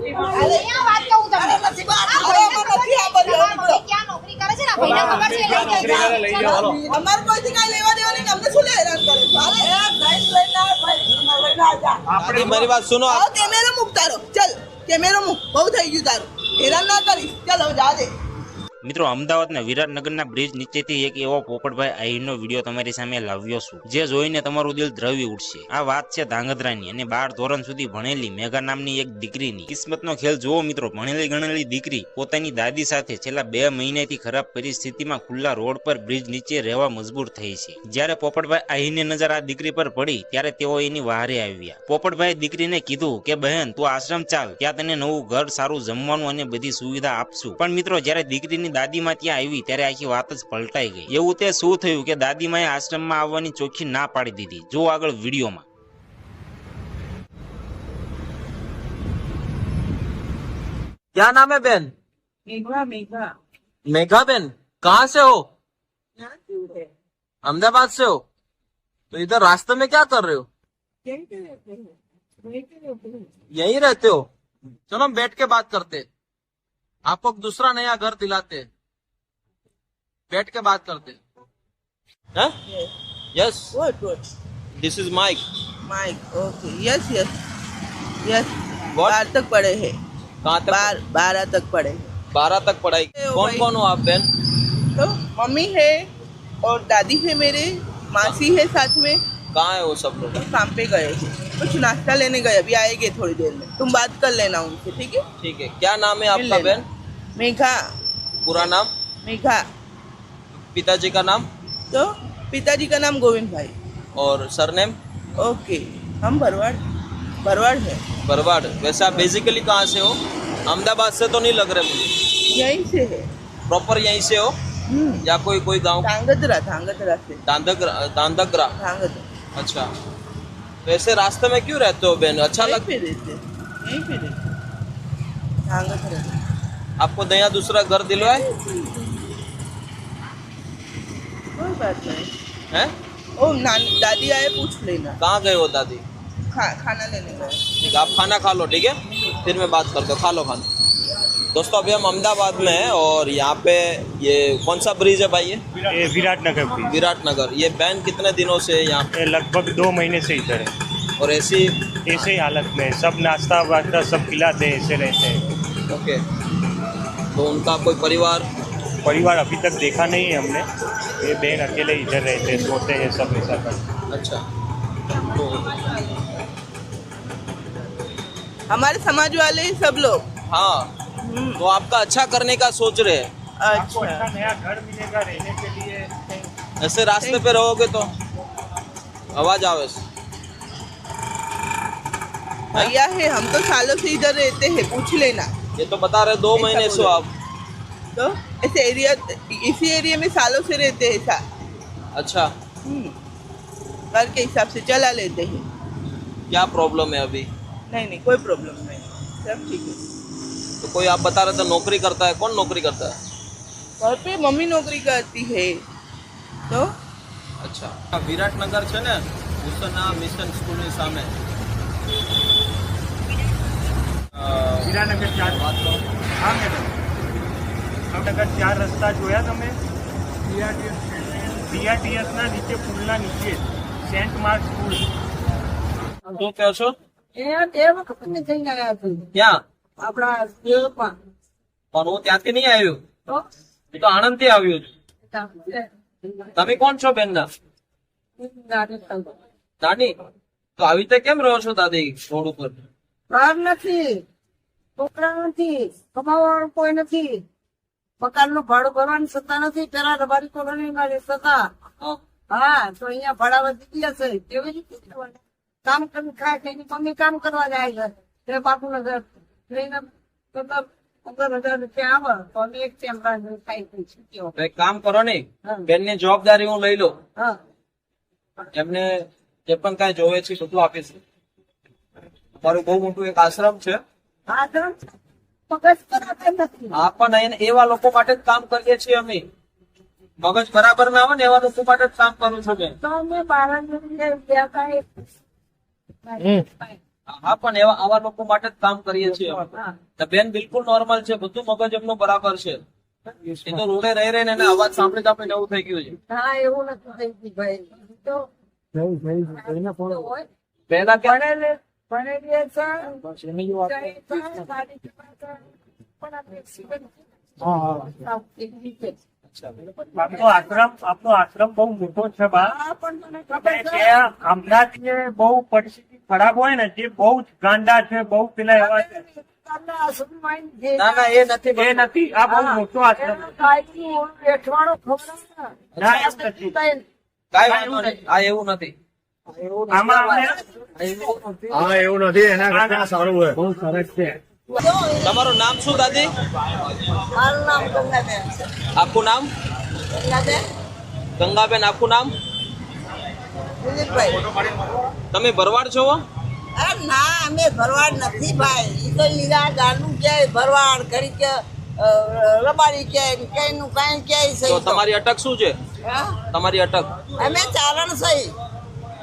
મારી વાત સુનો, કેમેરો મૂક તારો, ચલ કેમેરો મૂક, બહુ થઈ ગયું તારું, હેરાન ના કરીશ, ચાલો જા દે। મિત્રો, અમદાવાદના વિરાટનગરના બ્રિજ નીચેથી એક એવો પોપટભાઈ આહિરનો વિડીયો તમારી સામે લાવ્યો છું, જે જોઈને તમારું દિલ દ્રવી ઉઠશે। આ વાત છે ધાંગધ્રાની અને 12 ધોરણ સુધી ભણેલી મેઘા નામની એક દીકરીની। કિસ્મતનો ખેલ જુઓ મિત્રો, ભણેલી ગણેલી દીકરી પોતાની દાદી સાથે છેલ્લા 2 મહિનાથી ખરાબ પરિસ્થિતિમાં ખુલ્લા રોડ પર બ્રિજ નીચે રહેવા મજબૂર થઈ છે। જ્યારે પોપટભાઈ આહિરની નજર આ દીકરી પર પડી ત્યારે તેઓ એની વહારે આવ્યા। પોપટભાઈ દીકરીને કીધું કે બહેન, તું આશ્રમ ચાલ, ત્યાં તને નવું ઘર, સારું જમવાનું અને બધી સુવિધા આપશું। પણ મિત્રો, જ્યારે દીકરીની દાદીમાં ત્યાં આવી ત્યારે આખી વાત જ પલટાઈ ગઈ। એવું તે શું થયું કે દાદીમાએ આશ્રમમાં આવવાની ચોખ્ખી ના પાડી દીધી? જો આગળ વિડીયોમાં। क्या नाम है बहन? मेघा मेघा मेघा बहन, कहाँ से हो? अहमदाबाद से हो? तो इधर रास्ते में क्या कर रहे हो? यहीं रहते हो? चलो हम बैठ के बात करते, आपको दूसरा नया घर दिलाते, बैठ के बात करते। Yes, what this is mic. Mic, okay, yes yes yes. What? 12 तक पढ़े हैं, कहाँ तक? 12 तक पढ़े हैं। 12 तक पढ़ाई। कौन कौन हो आप बहन? तो मम्मी है और दादी है, मेरे मासी है साथ में। कहाँ है वो सब लोग? तो काम पे गए हैं, कुछ नाश्ता लेने गए, अभी आएंगे थोड़ी देर में। तुम बात कर लेना उनसे, ठीक है? ठीक है। क्या नाम है आपका मिल बहन? मेघा पूरा नाम? मेघा। पिताजी का नाम? तो पिताजी का नाम गोविंद भाई। और सरनेम? ओके, हम भरवाड़ भरवाड़ है। बरवाड़। वैसे आप बेसिकली कहाँ से हो? अहमदाबाद से तो नहीं लग रहे मुझे। यहीं से है। प्रॉपर यहीं से हो या कोई गांव? धांगध्रा, धांगध्रा से। दांदगरा। धांगध्रा। अच्छा, वैसे रास्ते में क्यों रहते हो बहन? अच्छा यहीं लग पे रहते, यहीं पे रहते, धांगध्रा। आपको नया दूसरा घर दिलवाए कोई बात नहीं हैं? ओ दादी आए, पूछ लेना। कहाँ गए हो दादी? खाना लेने गए। ठीक है, आप खाना खा लो, ठीक है, फिर मैं बात करता हूँ। खा लो खाना। दोस्तों, अभी हम अहमदाबाद में हैं और यहाँ पे ये कौन सा ब्रिज है भाई? ये विराटनगर ब्रिज। विराटनगर। ये बहन कितने दिनों से यहाँ पे? ये लगभग 2 महीने से इधर है। और ऐसी ऐसे ही हालत में सब नाश्ता वास्ता सब खिलाते हैं, ऐसे रहते हैं। ओके, तो उनका कोई परिवार अभी तक देखा नहीं है हमने। ये बहन अकेले इधर रहते हैं, सोते हैं, सब ऐसा करते। अच्छा, तो हमारे समाज वाले ही सब लोग। हाँ, तो आपका अच्छा करने का सोच रहे हैं। आपको अच्छा नया घर मिलेगा रहने के लिए। ऐसे रास्ते पे रहोगे तो आवाज आवे। भैया है, हम तो सालों से इधर रहते हैं, पूछ लेना। ये तो बता रहे 2 महीने से हो आप। तो ऐसे एरिया, इसी एरिया में सालों से रहते हैं ऐसा। अच्छा, घर के हिसाब से चला लेते हैं। क्या प्रॉब्लम है अभी? नहीं नहीं, कोई प्रॉब्लम नहीं, सब ठीक है। तो कोई आप बता रहे थे नौकरी करता है, कौन नौकरी करता है? घर पे मम्मी नौकरी करती है। तो अच्छा, વિરાટનગર છે ને, ઉસના મિશન સ્કૂલની સામે। વિરાટનગર 4 વાત કરો। હા મેડમ, વિરાટનગર 4 રસ્તા જોયા તમે? BRTS ના નીચે, પુલના નીચે સેન્ટ માર્ક સ્કૂલ। શું કહો છો? એ તે વખત મેં જઈને આવ્યા છું ક્યાં? આપણા દેવમાં પણ હું ત્યાંથી નહીં આવ્યો, તો હું તો આણંદથી આવ્યો છું। તમે કોણ છો બેનના? નાની? તો આવી રીતે કેમ રહો છો દાદી રોડ ઉપર? બહાર નથી, છોકરા નથી, કમાવાવાળું કોઈ નથી, મકાનનું ભાડું ભરવાની સત્તા નથી। પેલા રબારી કોલોનીમાં રહેતા હતા। હા, તો અહીંયા ભાડા વધી ગયા છે, કેવી રીતે કરવાનું? કામ કરી ખાય છે, એની મમ્મી કામ કરવા જાય છે, તે બાપુને ઘર લઈને 15,000 રૂપિયા આવે તો અમે એક ટાઈમ ખાઈ શકીએ। તો એક કામ કરો ને, બેનની જવાબદારી હું લઈ લઉં, હા, એમને જે પણ કાંઈ જોવે છે બધું આપીશ। અમારું બહુ મોટું એક આશ્રમ છે। હા, તો મગજ કરાતે નથી। આ પણ અહીંયા એવા લોકો માટે જ કામ કરીએ છીએ અમે। મગજ બરાબર ના આવે ને એવા લોકો માટે જ કામ કરું છું બેન। તો અમે 12 ગયા હતા। હા પણ એવા આવા લોકો માટે જ કામ કરીએ છીએ અમે. તો બેન બિલકુલ નોર્મલ છે, બધું મગજ એમનું બરાબર છે. એ તો રોડે રહી રહીને એને અવાજ સાંભળી સાંભળીને એવું થઈ ગયું છે. હા એવું નથી થઈ ગયું ભાઈ તો હોય. પહેલા કે ભણેલી છે, સારી છે, પણ આ accident સાવ એકલી છે. આપનો આશ્રમ બહુ મોટો છે બા. હા, પણ મને ખબર છે. ત્યાં હમણાં જે બહુ પરિસ્થિતિ ખરાબ હોય ને, જે બહુ જ ગાંડા છે, બહુ પેલા એવા છે. તમને આશ્રમમાં જે ના ના એ નથી એ નથી, આ બહુ મોટો આશ્રમ એનો કાંઈકનું ઓલું બેઠવાડો ખવડાવે ને. ના, એવું નથી. કાંઈ વાંધો નહીં. આ એવું નથી. આમાં અમને હા એવું નથી, એના કરતા સારું હોય. બહુ સરસ છે. તમારું નામ શું દાદી? મારું નામ ગંગાબેન છે. આખું નામ? ગંગાબેન ગંગાબેન આખું નામ? દિલીપભાઈ. તમે ભરવાડ છો? અરે ના, અમે ભરવાડ નથી ભાઈ. ઈ તો લીલા ગાંડું ક્યાંય ભરવાડ ઘડી કે રબારી ક્યાંય કઈનું કાંઈ ક્યાંય તો સહી તો. તમારી અટક શું છે? હા? તમારી અટક? અમે ચારણ સહી.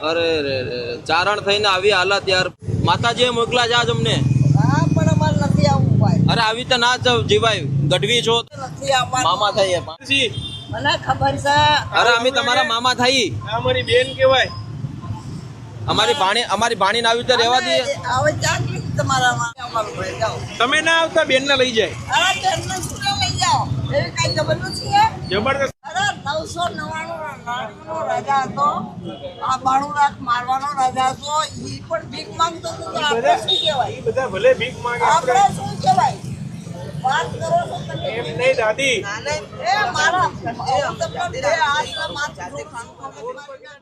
અરે રે રે, ચારણ થઈને આવી હાલત યાર. માતાજીએ મોકલા છે આજ અમને. હા પણ અમારે નથી આવવું ભાઈ. અરે આવી રીતે ના જ જીવાય. ગઢવી છો, નથી આવવાનું. મામા થઈએ. મને ખબર છે. અરે અમે તમારા મામા થઈ. અમારી બેન કેવાય. અમારી ભાણીને આવી રીતે રહેવા દઈએ. હવે ચાકરી તમારામાં અમારું ભાઈ જાઓ. તમે ના આવતા, બેન ને લઈ જાય. અરે બેનને શું લઈ જાઓ? એવી કઈ જબરદસ્તી છે? જબરદસ્ત. અરે 999 નો રાજા હતો. આ 92 લાખ મારવાનો રાજા હતો. ઈ પણ ભીખ માંગતો હતો. તો આપણે શું કહેવાય? બધા ભલે ભીખ માંગે, આપણે શું કહેવાય? વાત કરો છો તમે. એમ નહીં દાદી. એ મારા એ આશ્રમમાં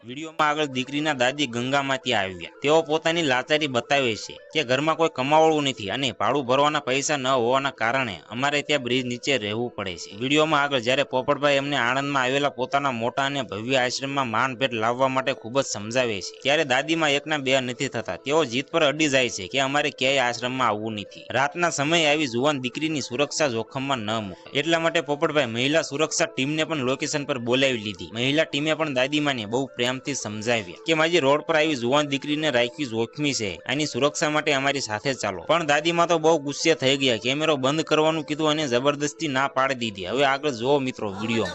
વિડીયોમાં આગળ દીકરીના દાદી ગંગામાં ત્યાં આવ્યા. તેઓ પોતાની લાચારી બતાવે છે કે ઘરમાં કોઈ કમાવવું નથી અને ભાડું ભરવાના પૈસા ન હોવાના કારણે અમારે ત્યાં બ્રિજ નીચે રહેવું પડે છે. વિડીયોમાં આગળ જ્યારે પોપટભાઈ એમને આણંદમાં આવેલા પોતાના મોટા અને ભવ્ય આશ્રમમાં માનભેટ લાવવા માટે ખૂબ જ સમજાવે છે, ત્યારે દાદીમાં એકના બે નથી થતા. તેઓ જીત પર અડી જાય છે કે અમારે ક્યાંય આશ્રમમાં આવવું નથી. રાતના સમયે આવી જુવાન દીકરીની સુરક્ષા જોખમમાં ન મૂકે એટલા માટે પોપટભાઈ મહિલા સુરક્ષા ટીમને પણ લોકેશન પર બોલાવી લીધી. મહિલા ટીમે પણ દાદીમાને બહુ પ્રેમથી સમજાવ્યા કે માજી રોડ પર આવી જુવાન દીકરીને રાખવી જોખમી છે, આની સુરક્ષા માટે અમારી સાથે ચાલો. પણ દાદીમાં તો બહુ ગુસ્સે થઈ ગયા. કેમેરો બંધ કરવાનું કીધું અને જબરદસ્તી ના પાડી દીધી. હવે આગળ જોવો મિત્રો વિડીયો.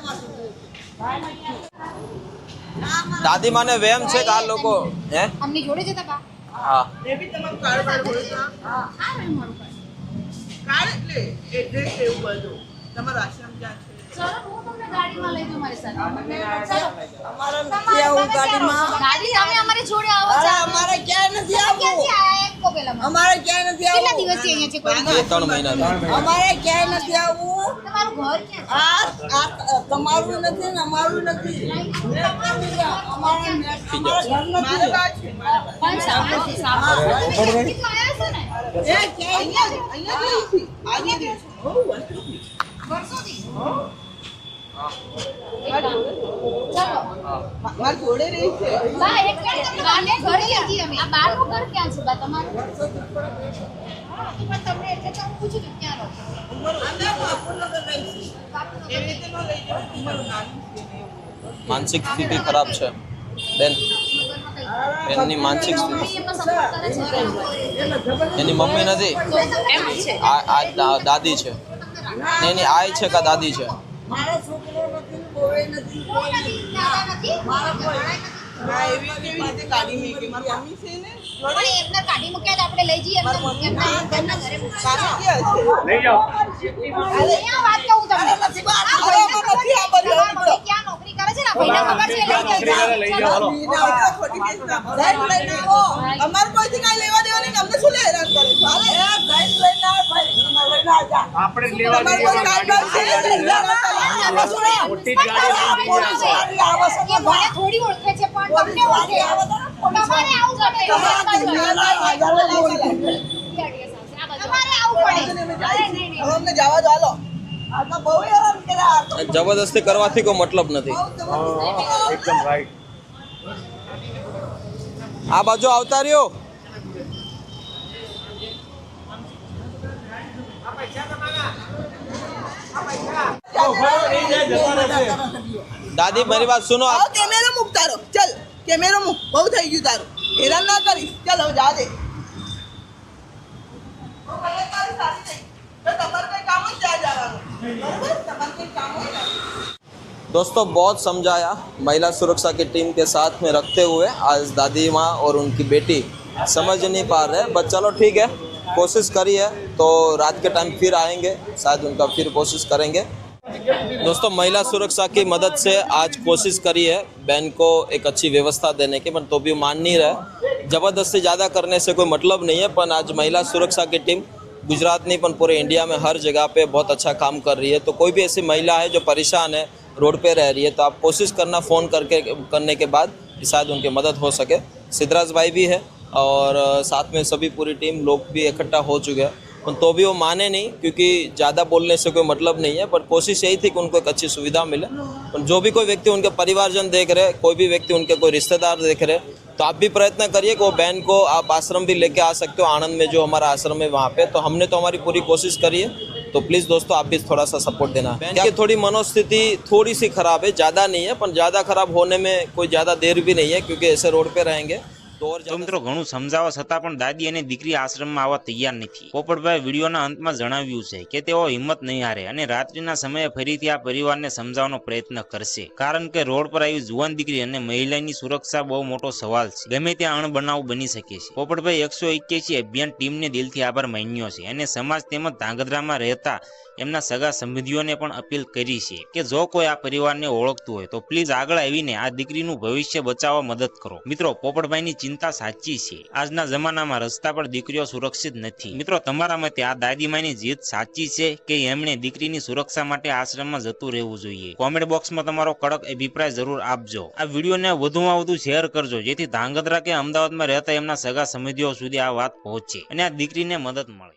દાદી માને વેમ છે કે આ લોકો હે અમની જોડે જતા બા હા એ બી તમારું કારોબાર હોય તો આ રહ્યું મારું ઘર. કાર્ડ એટલે એડ્રેસ એવું બધું. તમારો આશ્રમ ક્યાં છે? ચલો હું તમને ગાડીમાં લઈ જાઉં મારી સાથે ચલો અમારે નથી આવવું ગાડીમાં. ગાડી તમે અમારી જોડે આવો અરે ચાલો. અમારે ક્યાંય નથી ક્યાંથી આવવું. આયા એક કો પેલા મને? અમારે ક્યાંય નથી કેટલા આવવું. દિવસથી અહીંયા છે કોઈ? 3 મહિના અમારે ક્યાંય નથી આવવું. તમારું ઘર ક્યાં છે? આ તમારું નથી ને અમારું નથી. અમારા ઘર મારા નથી. બા છે, મારા બા. પણ સાંભળો સાંભળો તમે નજીક આયા છો ને એ ક્યાંય અહીંયા જ નથી. આજે જ છે. બહુ વર્ષોથી. વર્ષોથી ચલો મારા જોડે રહી છે. બા એક મિનિટ બાને ઘર ક્યાંથી અમે આ બારનું ઘર ક્યાં છે બા તમારું? હા, તો પણ તમને એટલે તો હું પૂછું છું ક્યાં રહો છો? અમે બાપુનગર રહી છીએ. એવી રીતે ન લઈ જાઓ. તમારું નાનું છે ને એવું. માનસિક સ્થિતિ ખરાબ છે બેન. બેનની માનસિક સ્થિતિ, મમ્મી એમનો સપોર્ટ કરે છે એની મમ્મી નથી, તો એમ છે આ દાદી છે. એની આય છે કે દાદી છે? મારો છોકરો નથી, કોઈ નથી, કોઈ નથી દાદા નથી મારા કોઈ. ના, એવી કેવી રીતે કાઢી મૂકી? મારી મમ્મી છે ને. પણ એમને કાઢી મૂક્યા તો આપણે લઈ જઈએ એમના ઘરના ઘરે કાઢી ક્યાં છે? લઈ જાઓ. અહીંયા વાત કહું તમને નથી બહાર. આ અરે, ભાઈને અમે નથી આ બધું. આ ભાઈ ક્યાં નોકરી કરે છે ને આ ભાઈને ખબર છે લઈ જાઓ, હાલો. બીના ખોટી કેસ ના સાહેબ લઈને આવો. અમારે કોઈથી કાંઈ લેવા દેવા નહીં. અમને શું હેરાન કરે છે? હાલો. એ ગાઈડ લઈને આવ ભાઈ. લઈને આવજા. આપણે જ લેવા તમારે જઈએ. કોઈ કાંઈ બાર છે? અમે શું રે? મોટી જ ગાડી લઈને જઈએ. કે મને થોડી ઓળખે છે પણ તમને ઓળખે તમારે આવું ઘટે તમારે આવું પડે અરે નહીં નહીં હવે અમને જવા દો, હાલો. આ તો બહુ હેરાન કર્યા. આ તો જબરદસ્તી કરવાથી કોઈ મતલબ નથી. એકદમ રાઈટ. આ બાજુ આવતા રહ્યો. દાદી મારી વાત સુનો. આવો કેમેરો મૂક તારો. ચલ કેમેરો મૂક. બહુ થઈ ગયું તારું. હેરાન ના કરીશ. ચાલ હવે જા દે. તો મને તારી સારી થઈ તો તમારે કઈ કામ જ ત્યાં જવાનું બરાબર તમારે કઈ કામ હોય ને दोस्तों बहुत समझाया, महिला सुरक्षा की टीम के साथ में रखते हुए आज दादी माँ और उनकी बेटी समझ नहीं पा रहे, बट चलो ठीक है, कोशिश करी है तो रात के टाइम फिर आएंगे, शायद उनका फिर कोशिश करेंगे। दोस्तों महिला सुरक्षा की मदद से आज कोशिश करी है बहन को एक अच्छी व्यवस्था देने की, पर तो भी मान नहीं रहे। जबरदस्ती ज़्यादा करने से कोई मतलब नहीं है, पर आज महिला सुरक्षा की टीम गुजरात नहीं पर पूरे इंडिया में हर जगह पे बहुत अच्छा काम कर रही है। तो कोई भी ऐसी महिला है जो परेशान है, रोड पे रह रही है, तो आप कोशिश करना फ़ोन करने के बाद कि शायद उनकी मदद हो सके। सिद्धराज भाई भी है और साथ में सभी पूरी टीम लोग भी इकट्ठा हो चुके हैं, तो भी वो माने नहीं क्योंकि ज़्यादा बोलने से कोई मतलब नहीं है, पर कोशिश यही थी कि उनको एक अच्छी सुविधा मिले। जो भी कोई व्यक्ति उनके परिवारजन देख रहे, कोई भी व्यक्ति उनके कोई रिश्तेदार देख रहे, तो आप भी प्रयत्न करिए कि वो बहन को आप आश्रम भी लेके आ सकते हो, आनंद में जो हमारा आश्रम है वहाँ पे। तो हमने तो हमारी पूरी कोशिश करी है, तो प्लीज़ दोस्तों आप भी थोड़ा सा सपोर्ट देना। बहन की थोड़ी मनोस्थिति थोड़ी सी खराब है, ज़्यादा नहीं है, पर ज़्यादा खराब होने में कोई ज़्यादा देर भी नहीं है क्योंकि ऐसे रोड पे रहेंगे તો મિત્રો ઘણું સમજાવવા છતાં પણ દાદી અને દીકરી આશ્રમમાં આવવા તૈયાર નથી। પોપટભાઈ વિડીયોના અંતમાં જણાવ્યું છે કે તેઓ હિંમત નહીં હારે અને રાત્રિના સમયે ફરીથી આ પરિવારને સમજાવવાનો પ્રયત્ન કરશે, કારણ કે રોડ પર આવી જુવાન દીકરી અને મહિલાની સુરક્ષા બહુ મોટો સવાલ છે, ગમે ત્યાં અણબનાવ બની શકે છે। પોપટભાઈ 181 અભિયાન ટીમને દિલથી આભાર માન્યો છે અને સમાજ તેમજ ધાંગધ્રામાં રહેતા એમના સગા સંબંધીઓને પણ અપીલ કરી છે કે જો કોઈ આ પરિવારને ઓળખતું હોય તો પ્લીઝ આગળ આવીને આ દીકરીનું ભવિષ્ય બચાવવા મદદ કરો। મિત્રો પોપટભાઈની ચિંતા સાચી છે, આજના જમાનામાં રસ્તા પર દીકરીઓ સુરક્ષિત નથી। મિત્રો તમારા મતે આ દાદીમાની જીદ સાચી છે કે એમણે દીકરીની સુરક્ષા માટે આશ્રમમાં જતું રહેવું જોઈએ? કોમેન્ટ બોક્સમાં તમારો કડક અભિપ્રાય જરૂર આપજો। આ વિડીયોને વધુમાં વધુ શેર કરજો જેથી ધાંગધ્રા કે અમદાવાદમાં રહેતા એમના સગા સંબંધીઓ સુધી આ વાત પહોંચે અને આ દીકરીને મદદ મળે।